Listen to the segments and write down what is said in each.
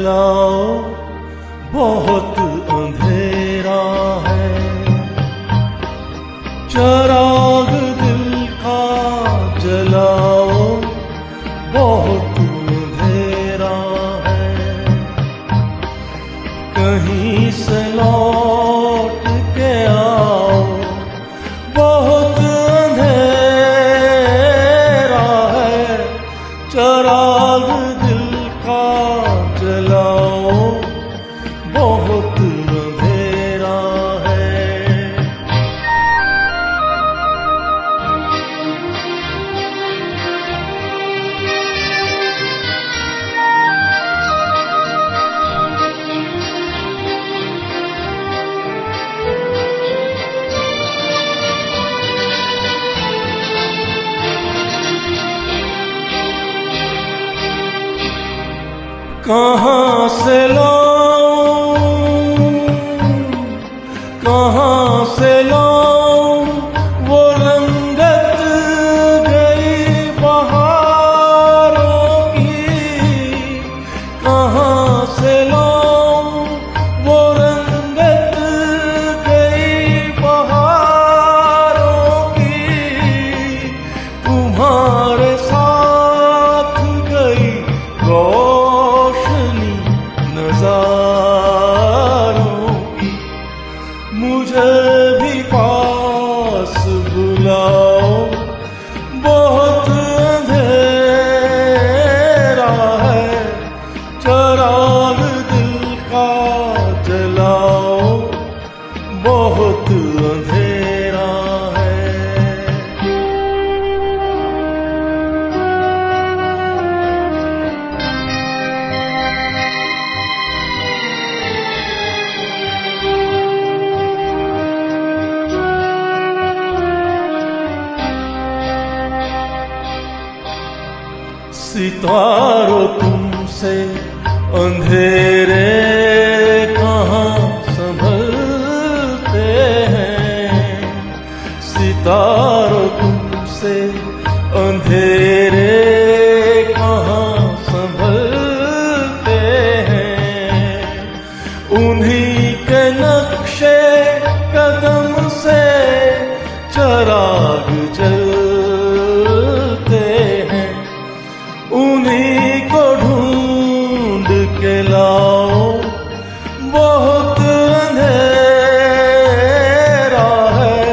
जलाओ, बहुत अंधेरा है। चिराग दिल का जलाओ, बहुत अंधेरा है। कहीं से लौट के आओ, बहुत अंधेरा है। चिराग दिल का जलाओ, बहुत अंधेरा है। कहाँ से लाऊं, कहाँ से लाऊं वो रंगत गई बहारों की। कहाँ से लाऊं वो रंगत गई बहारों की। तुम्हारे साथ गई नज़ारों की। मुझे भी पास बुलाओ, बहुत अंधेरा है। चिराग दिल का जलाओ, बहुत अंधेरा है। सितारों तुमसे अंधेरे कहाँ संभलते हैं। सितारों तुमसे अंधेरे कहाँ संभलते हैं। उन्हीं के नक्शे कदम से चिराग जलते हैं। उन्हीं को ढूंढ के लाओ, बहुत अंधेरा है।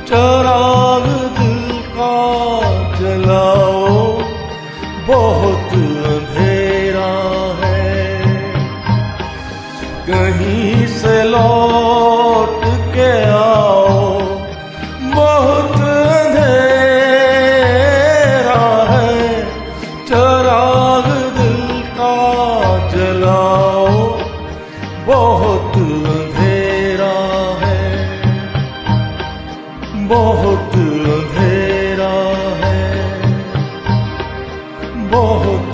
चिराग दिल का जलाओ, बहुत अंधेरा है। कहीं से लौट के आओ, बहुत अंधेरा है। चिराग दिल का जलाओ, बहुत अंधेरा है। बहुत अंधेरा है। बहुत